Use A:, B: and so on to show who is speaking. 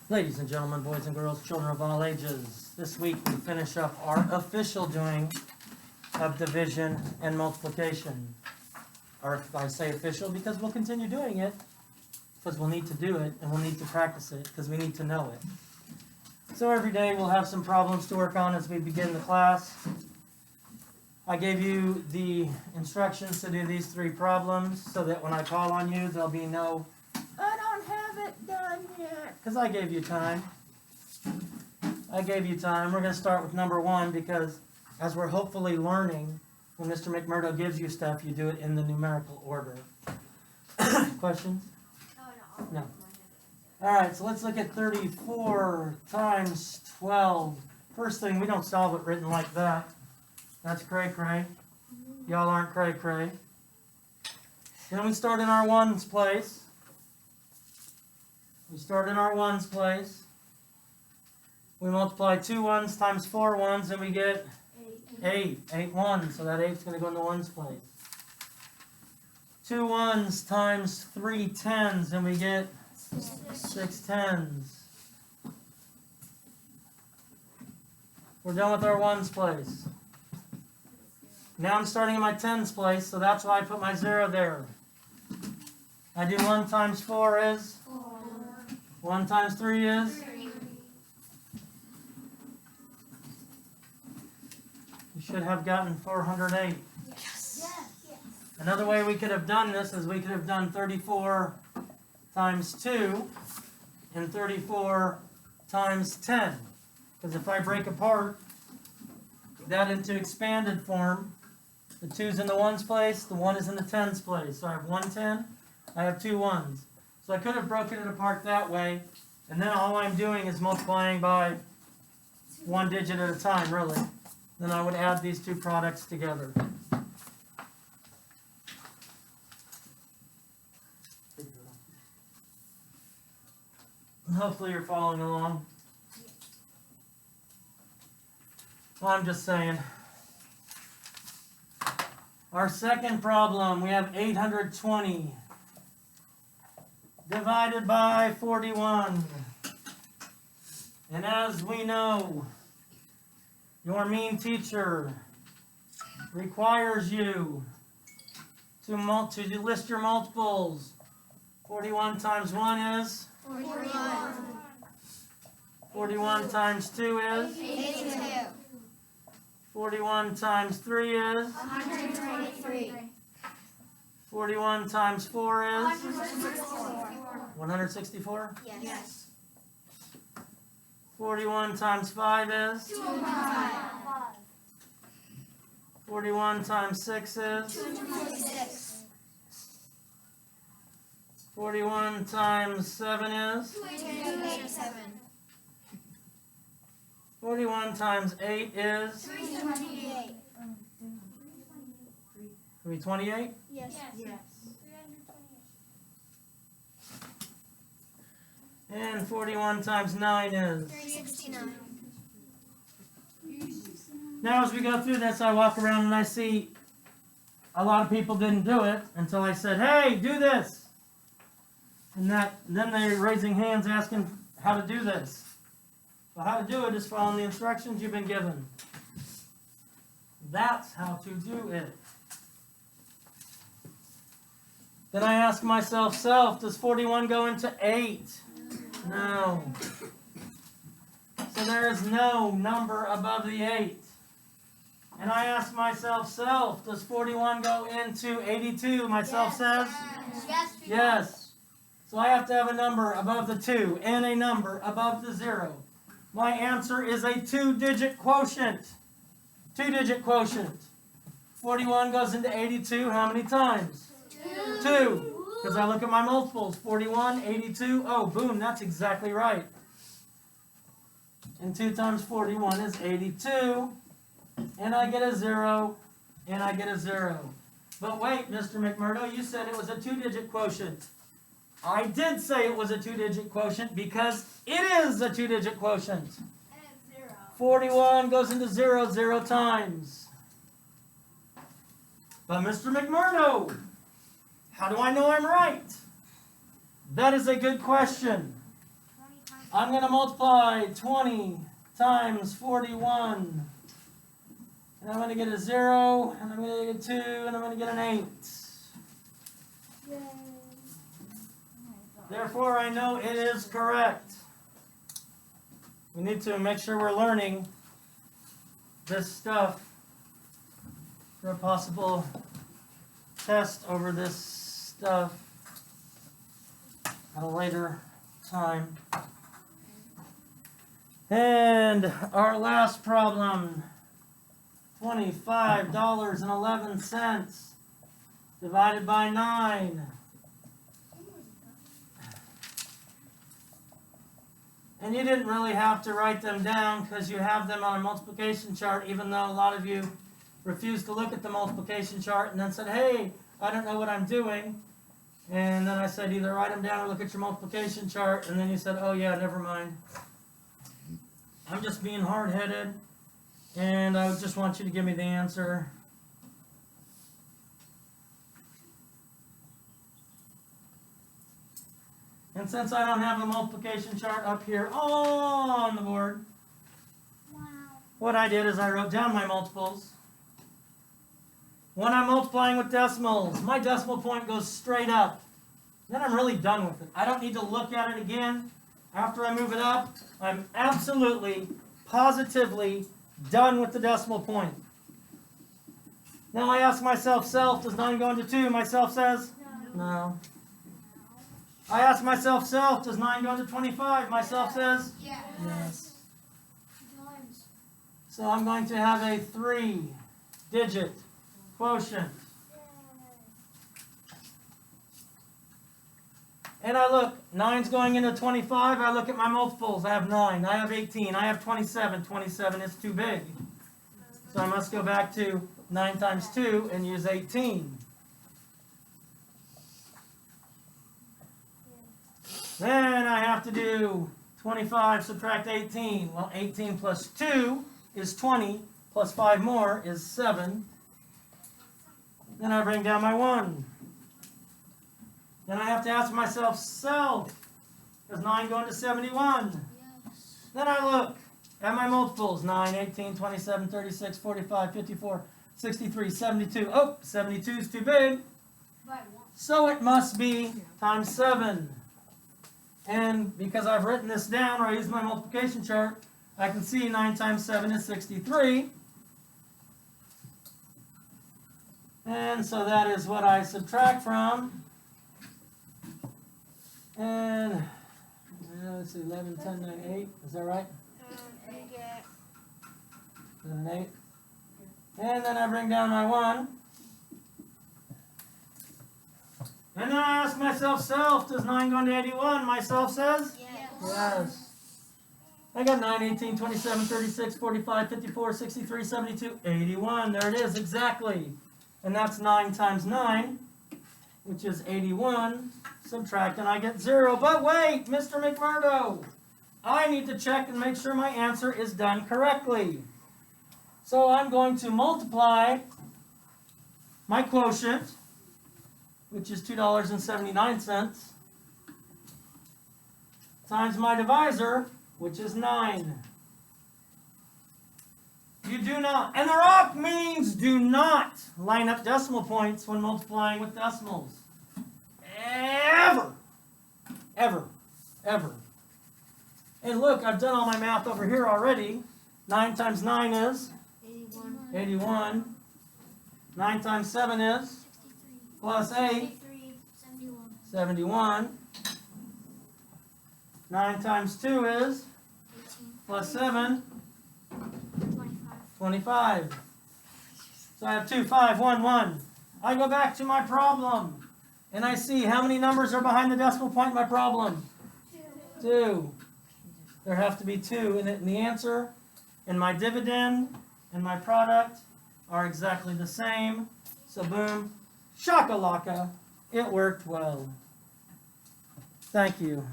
A: Ladies and gentlemen, boys and girls, children of all ages, this week we finish up our official doing of division and multiplication. Or I say official because we'll continue doing it, because we'll need to do it and we'll need to practice it because we need to know it. So every day we'll have some problems to work on as we begin the class. I gave you the instructions to do these 3 problems so that when I call on you, there'll be no, I don't have it done yet, because I gave you time. I gave you time. We're going to start with number 1 because as we're hopefully learning, when Mr. McMurdo gives you stuff, you do it in the numerical order. Questions? No. All right, so let's look at 34 times 12. First thing, we don't solve it written like that. That's cray-cray. Y'all aren't cray-cray. Then we start in our ones place. We start in our ones place. We multiply 2 ones times 4 ones, and we get 8. 8 ones, so that 8's going to go in the ones place. 2 ones times 3 tens, and we get 6 tens. We're done with our ones place. Now I'm starting in my tens place, so that's why I put my 0 there. I do 1 times 4 is?
B: 4.
A: 1 times 3 is?
B: 3.
A: You should have gotten 408.
B: Yes.
A: Another way we could have done this is we could have done 34 times 2 and 34 times 10. Because if I break apart that into expanded form, the 2's in the ones place, the 1 is in the tens place. So I have 1 10, I have 2 ones. So I could have broken it apart that way, and then all I'm doing is multiplying by 1 digit at a time, really. Then I would add these 2 products together. Hopefully you're following along. Well, I'm just saying. Our second problem, we have 820 divided by 41. And as we know, your mean teacher requires you to list your multiples. 41 times 1 is?
B: 41.
A: 41 times 2 is?
B: 82.
A: 41 times 3 is?
B: 123.
A: 41 times 4 is?
B: 164.
A: 164?
B: Yes.
A: 41 times 5 is?
B: 205.
A: 41 times 6 is?
B: 226.
A: 41 times 7 is?
B: 287.
A: 41 times 8 is?
B: 328.
A: Can we 28?
B: Yes.
A: And 41 times 9 is?
B: 369.
A: Now as we go through this, I walk around and I see a lot of people didn't do it until I said, hey, do this. And then they're raising hands asking how to do this. Well, how to do it is following the instructions you've been given. That's how to do it. Then I ask myself, does 41 go into 8? No. So there is no number above the 8. And I ask myself, does 41 go into 82? Myself says? Yes. So I have to have a number above the 2 and a number above the 0. My answer is a 2-digit quotient. 2-digit quotient. 41 goes into 82 how many times? 2. Because I look at my multiples. 41, 82. Oh, boom, that's exactly right. And 2 times 41 is 82. And I get a 0. And I get a 0. But wait, Mr. McMurdo, you said it was a 2-digit quotient. I did say it was a 2-digit quotient because it is a 2-digit quotient. 41 goes into 0 0 times. But Mr. McMurdo, how do I know I'm right? That is a good question. I'm going to multiply 20 times 41. And I'm going to get a 0, and I'm going to get a 2, and I'm going to get an 8. Therefore, I know it is correct. We need to make sure we're learning this stuff for a possible test over this stuff at a later time. And our last problem, $25.11 divided by 9. And you didn't really have to write them down because you have them on a multiplication chart, even though a lot of you refused to look at the multiplication chart and then said, hey, I don't know what I'm doing. And then I said, either write them down or look at your multiplication chart. And then you said, oh yeah, never mind. I'm just being hard-headed, and I just want you to give me the answer. And since I don't have the multiplication chart up here on the board, what I did is I wrote down my multiples. When I'm multiplying with decimals, my decimal point goes straight up. Then I'm really done with it. I don't need to look at it again. After I move it up, I'm absolutely, positively done with the decimal point. Now I ask myself, self, does 9 go into 2? Myself says, no. I ask myself, self, does 9 go into 25? Myself says, yes. So I'm going to have a 3-digit quotient. And I look, 9's going into 25. I look at my multiples. I have 9. I have 18. I have 27. 27 is too big. So I must go back to 9 times 2 and use 18. Then I have to do 25 subtract 18. Well, 18 plus 2 is 20, plus 5 more is 7. Then I bring down my 1. Then I have to ask myself, self, does 9 go into 71?
B: Yes.
A: Then I look at my multiples, 9, 18, 27, 36, 45, 54, 63, 72. Oh, 72 is too big. So it must be times 7. And because I've written this down, or I use my multiplication chart, I can see 9 times 7 is 63. And so that is what I subtract from. And let's see, 11, 10, 9, 8. Is that right? Is that an 8? And then I bring down my 1. And then I ask myself, self, does 9 go into 81? Myself says? Yes. I got 9, 18, 27, 36, 45, 54, 63, 72, 81. There it is, exactly. And that's 9 times 9, which is 81. Subtract, and I get 0. But wait, Mr. McMurdo, I need to check and make sure my answer is done correctly. So I'm going to multiply my quotient, which is $2.79, times my divisor, which is 9. You do not, and the rock means do not line up decimal points when multiplying with decimals. Ever. Ever. Ever. And look, I've done all my math over here already. 9 times 9 is? 81. 9 times 7 is? Plus 8? 71. 9 times 2 is? Plus 7? 25. So I have 2, 5, 1, 1. I go back to my problem. And I see how many numbers are behind the decimal point in my problem? 2. There have to be 2 in it. And the answer and my dividend and my product are exactly the same. So boom, shakalaka, it worked well. Thank you.